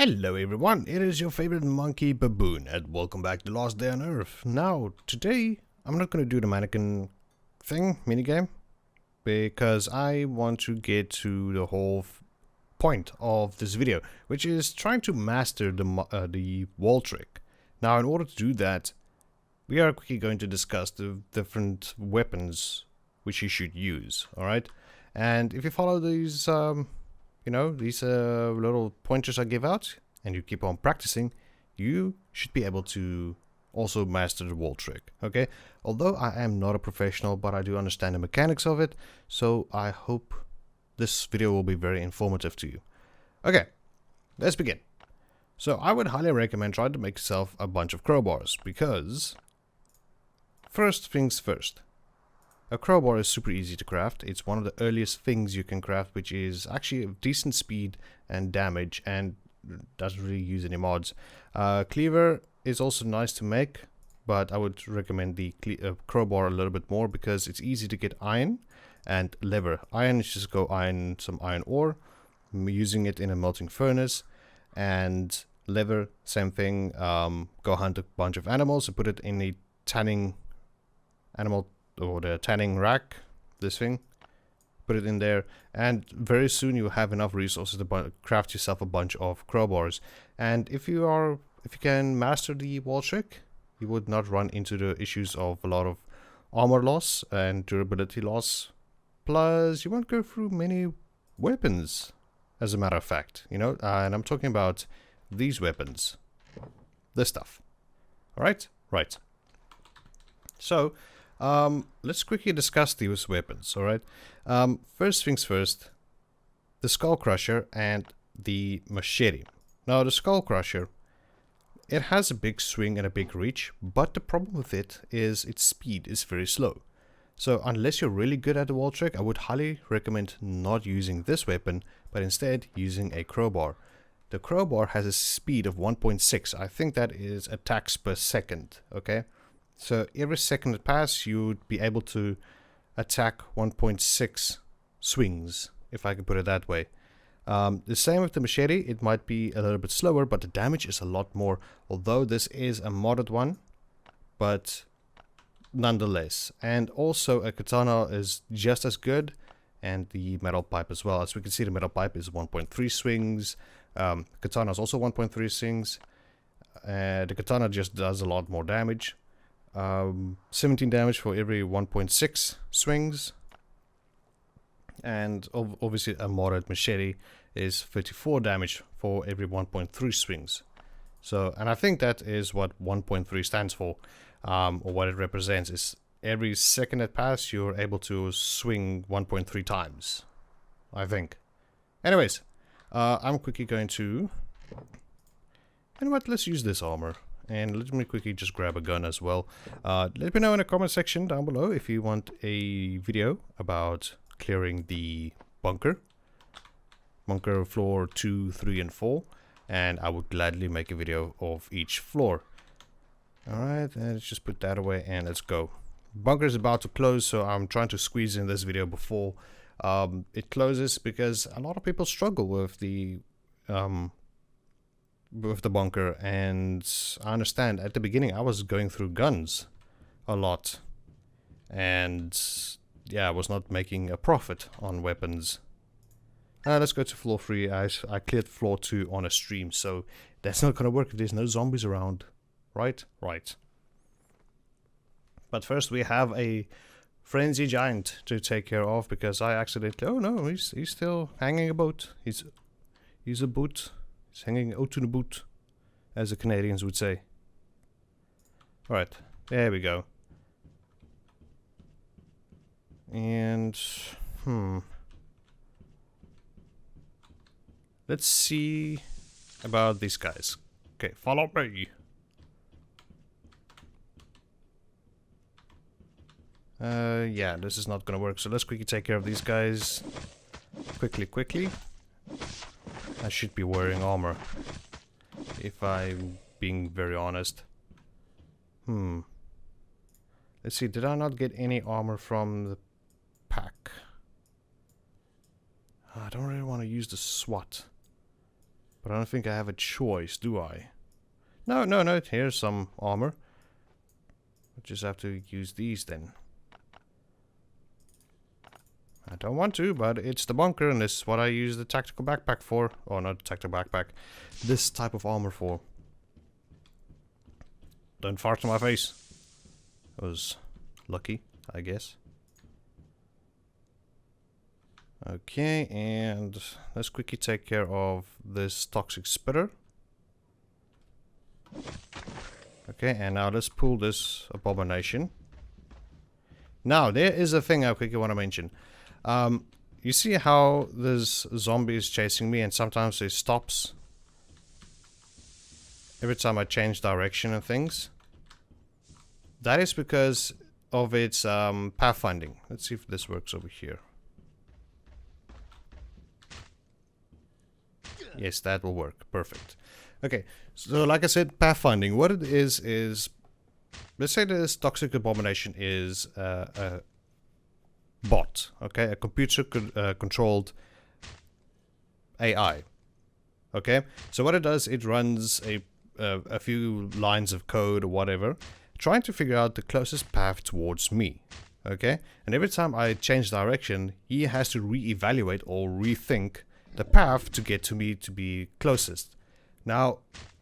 Hello everyone, it is your favorite monkey baboon and welcome back to Last Day on Earth. Now, today I'm not going to do the mannequin thing, minigame, because I want to get to the whole point of this video, which is trying to master the wall trick. Now, in order to do that, we are quickly going to discuss the different weapons which you should use, alright? And if you follow these these little pointers I give out, and you keep on practicing, you should be able to also master the wall trick, okay? Although I am not a professional, but I do understand the mechanics of it, so I hope this video will be very informative to you. Okay, let's begin. So I would highly recommend trying to make yourself a bunch of crowbars, because first things first. A crowbar is super easy to craft. It's one of the earliest things you can craft, which is actually of decent speed and damage and doesn't really use any mods. Cleaver is also nice to make, but I would recommend the crowbar a little bit more because it's easy to get iron and lever. Iron is just go iron some iron ore, using it in a melting furnace, and lever, same thing. Go hunt a bunch of animals and put it in a tanning animal or the tanning rack, this thing, put it in there, and very soon you have enough resources to craft yourself a bunch of crowbars. And if you can master the wall trick, you would not run into the issues of a lot of armor loss and durability loss, plus you won't go through many weapons, as a matter of fact, and I'm talking about these weapons, this stuff. Alright? Right. So let's quickly discuss these weapons, alright? First things first, the Skull Crusher and the Machete. Now, the Skull Crusher, it has a big swing and a big reach, but the problem with it is its speed is very slow. So, unless you're really good at the wall trick, I would highly recommend not using this weapon, but instead using a crowbar. The crowbar has a speed of 1.6. I think that is attacks per second, okay? So every second that passes, you would be able to attack 1.6 swings, if I can put it that way. The same with the machete, it might be a little bit slower, but the damage is a lot more. Although this is a modded one, but nonetheless. And also a katana is just as good, and the metal pipe as well. As we can see, the metal pipe is 1.3 swings. Katana is also 1.3 swings. The katana just does a lot more damage. 17 damage for every 1.6 swings, and obviously a modded machete is 34 damage for every 1.3 swings. So, and I think that is what 1.3 stands for, or what it represents, is every second that passes you're able to swing 1.3 times, I think. Anyways, I'm quickly going to, let's use this armor. And let me quickly just grab a gun as well. Let me know in the comment section down below if you want a video about clearing the bunker. Bunker floor 2, 3, and 4. And I would gladly make a video of each floor. Alright, let's just put that away and let's go. Bunker is about to close, so I'm trying to squeeze in this video before it closes, because a lot of people struggle with the bunker, and I understand. At the beginning I was going through guns a lot, and yeah, I was not making a profit on weapons. Let's go to floor 3. I cleared floor 2 on a stream, so that's not gonna work if there's no zombies around, right? Right. But first we have a frenzy giant to take care of, because I accidentally, oh no, he's still hanging a boat. He's a boot. It's hanging out to the boot, as the Canadians would say. Alright, there we go. And, let's see about these guys. Okay, follow me. Yeah, this is not gonna work, so let's quickly take care of these guys. Quickly. I should be wearing armor, if I'm being very honest. Let's see, did I not get any armor from the pack? I don't really want to use the SWAT. But I don't think I have a choice, do I? No, no, no. Here's some armor. I just have to use these then. I don't want to, but it's the bunker, and this is what I use the tactical backpack for. Or not tactical backpack. This type of armor for. Don't fart in my face. I was lucky, I guess. Okay, and let's quickly take care of this toxic spitter. Okay, and now let's pull this abomination. Now, there is a thing I quickly want to mention. You see how this zombie is chasing me and sometimes it stops every time I change direction and things? That is because of its pathfinding. Let's see if this works over here. Yes, that will work. Perfect. Okay, so like I said, pathfinding. What it is let's say this toxic abomination is a bot, okay, a computer controlled AI. Okay, so what it does, it runs a few lines of code or whatever, trying to figure out the closest path towards me. Okay, and every time I change direction, he has to re-evaluate or rethink the path to get to me to be closest. Now,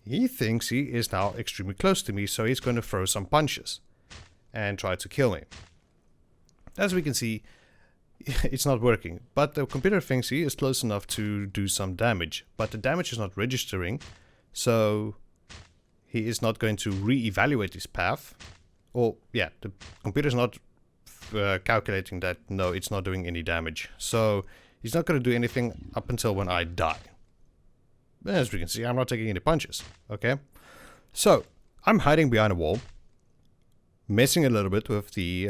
he thinks he is now extremely close to me, so he's going to throw some punches and try to kill me. As we can see, it's not working, but the computer thinks he is close enough to do some damage, but the damage is not registering, so he is not going to re-evaluate his path. Or, yeah, the computer is not calculating that, no, it's not doing any damage, so he's not going to do anything up until when I die. As we can see, I'm not taking any punches, okay? So, I'm hiding behind a wall, messing a little bit with the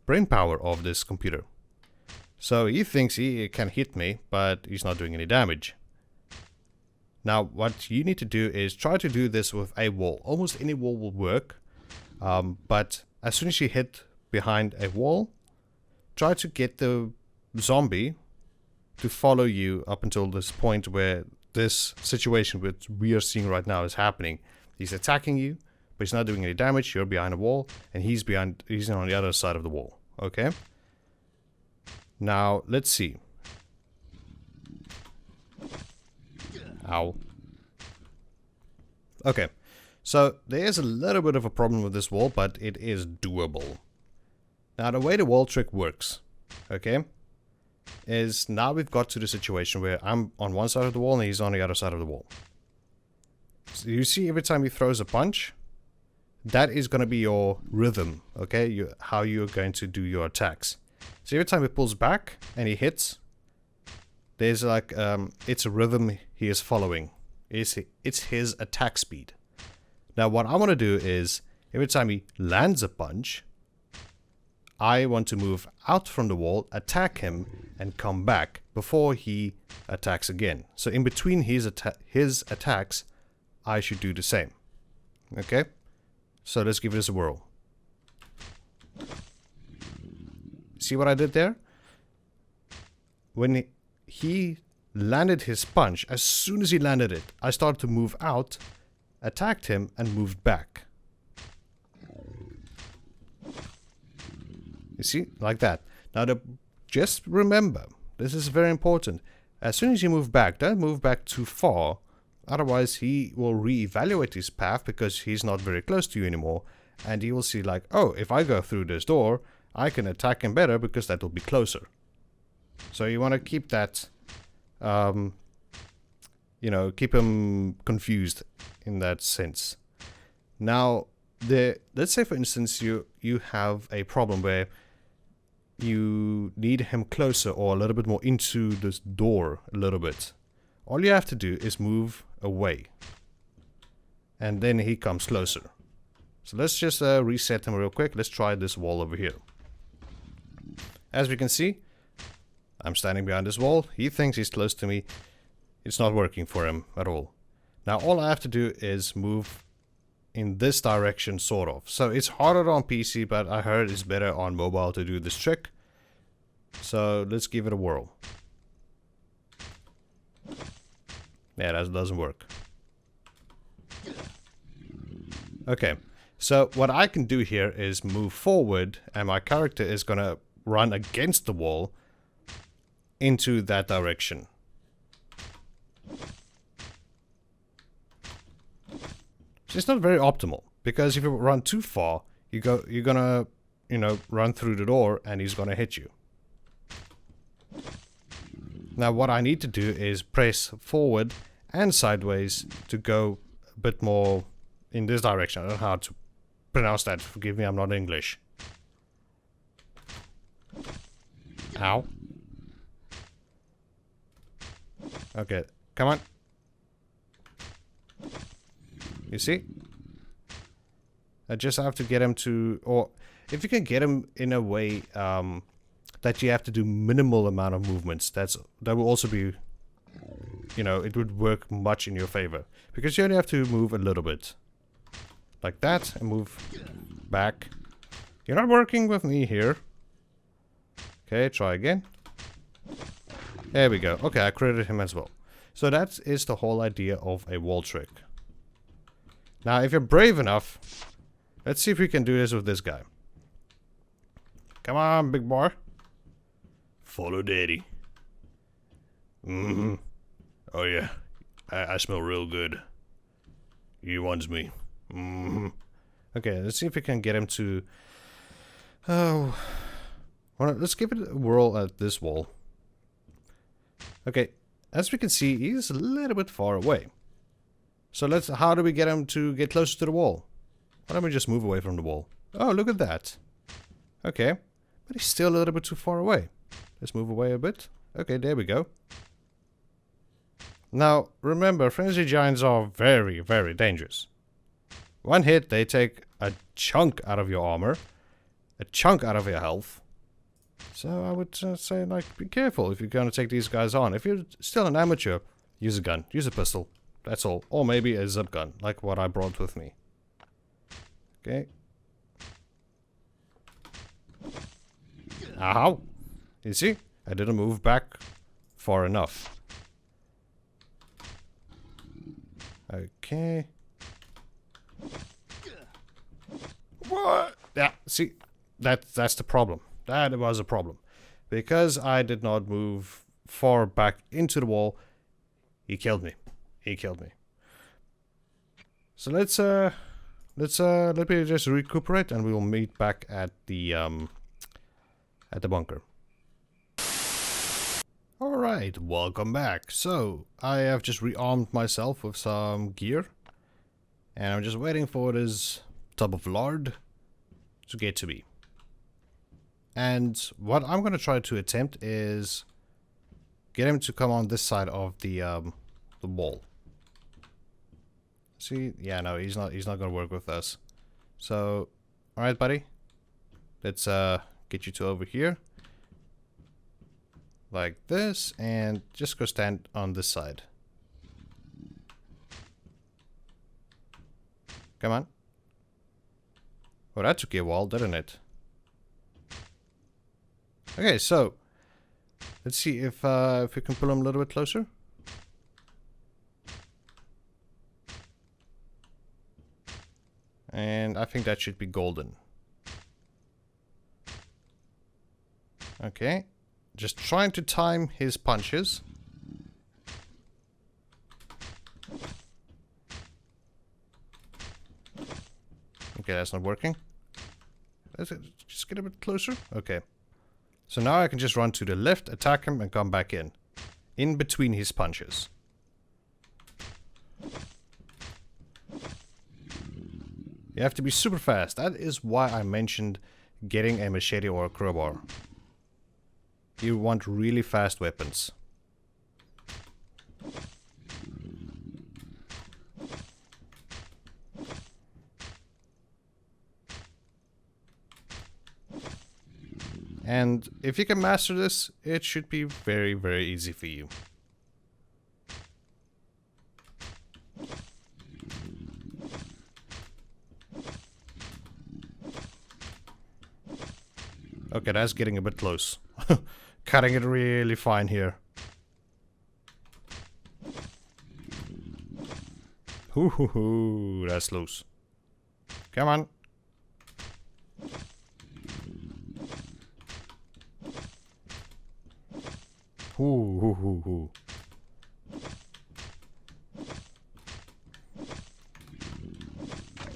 brain power of this computer. So, he thinks he can hit me, but he's not doing any damage. Now, what you need to do is try to do this with a wall. Almost any wall will work, but as soon as you hit behind a wall, try to get the zombie to follow you up until this point where this situation which we are seeing right now is happening. He's attacking you, but he's not doing any damage. You're behind a wall, and he's on the other side of the wall. Okay? Now, let's see. Ow. Okay. So, there is a little bit of a problem with this wall, but it is doable. Now, the way the wall trick works, okay, is now we've got to the situation where I'm on one side of the wall and he's on the other side of the wall. So you see every time he throws a punch, that is going to be your rhythm, okay? How you're going to do your attacks. So every time he pulls back and he hits, there's like, it's a rhythm he is following. It's his attack speed. Now what I want to do is, every time he lands a punch, I want to move out from the wall, attack him, and come back before he attacks again. So in between his attacks, I should do the same. Okay? So let's give this a whirl. See what I did there? When he landed his punch, as soon as he landed it, I started to move out, attacked him, and moved back. You see? Like that. Now, just remember, this is very important. As soon as you move back, don't move back too far. Otherwise, he will re-evaluate his path because he's not very close to you anymore. And he will see like, oh, if I go through this door, I can attack him better because that will be closer. So you want to keep that, you know, keep him confused in that sense. Now, let's say for instance, you have a problem where you need him closer or a little bit more into this door a little bit. All you have to do is move away. And then he comes closer. So let's just reset him real quick. Let's try this wall over here. As we can see, I'm standing behind this wall. He thinks he's close to me. It's not working for him at all. Now all I have to do is move in this direction, sort of. So it's harder on PC, but I heard it's better on mobile to do this trick. So let's give it a whirl. Yeah, that doesn't work. Okay, so what I can do here is move forward, and my character is gonna run against the wall into that direction. So it's not very optimal, because if you run too far, you're gonna, you know, run through the door, and he's gonna hit you. Now what I need to do is press forward and sideways to go a bit more in this direction. I don't know how to pronounce that. Forgive me, I'm not English. Ow. Okay, come on. You see? I just have to get him to... Or if you can get him in a way that you have to do minimal amount of movements, that will also be... You know, it would work much in your favor. Because you only have to move a little bit. Like that, and move back. You're not working with me here. Okay, try again. There we go. Okay, I credited him as well. So that is the whole idea of a wall trick. Now, if you're brave enough, let's see if we can do this with this guy. Come on, big boy. Follow daddy. Mm-hmm. Oh yeah, I smell real good. He wants me. Mm-hmm. Okay, let's see if we can get him to... Oh... Well, let's give it a whirl at this wall. Okay, as we can see, he's a little bit far away. So how do we get him to get closer to the wall? Why don't we just move away from the wall? Oh, look at that. Okay, but he's still a little bit too far away. Let's move away a bit. Okay, there we go. Now, remember, frenzy giants are very, very dangerous. One hit, they take a chunk out of your armor, a chunk out of your health. So I would say, like, be careful if you're going to take these guys on. If you're still an amateur, use a gun, use a pistol. That's all. Or maybe a zip gun, like what I brought with me. Okay. Ow! You see? I didn't move back far enough. Okay. What? Yeah, see? That's the problem. That was a problem. Because I did not move far back into the wall, he killed me. He killed me. So let me just recuperate, and we will meet back at the bunker. Alright, welcome back. So, I have just rearmed myself with some gear. And I'm just waiting for this tub of lard to get to me. And what I'm going to try to attempt is get him to come on this side of the wall. See? Yeah, no, he's not going to work with us. So, alright, buddy. Let's get you to over here. Like this, and just go stand on this side. Come on. Oh, that took you a while, didn't it? Okay, so let's see if we can pull him a little bit closer. And I think that should be golden. Okay. Just trying to time his punches. Okay, that's not working. Let's just get a bit closer. Okay. So now I can just run to the left, attack him, and come back in between his punches. You have to be super fast. That is why I mentioned getting a machete or a crowbar. You want really fast weapons. And if you can master this, it should be very, very easy for you. Okay, that's getting a bit close. Cutting it really fine here. Hoo, that's loose. Come on. Hoo.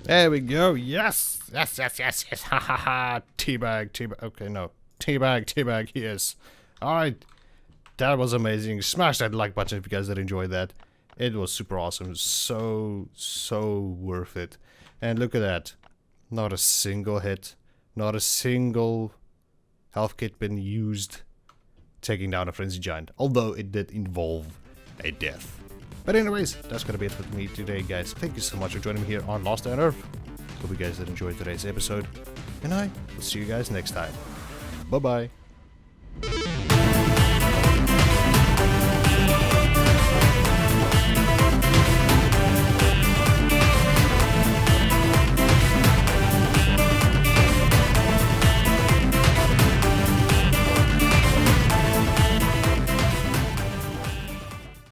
There we go. Yes. Ha ha. Teabag. Okay, no. Teabag. Yes. Alright. That was amazing. Smash that like button if you guys did enjoy that. It was super awesome. So worth it. And look at that. Not a single hit. Not a single health kit been used taking down a frenzy giant. Although it did involve a death. But anyways, that's gonna be it with me today, guys. Thank you so much for joining me here on Lost on Earth. Hope you guys did enjoy today's episode. And I will see you guys next time. Bye-bye.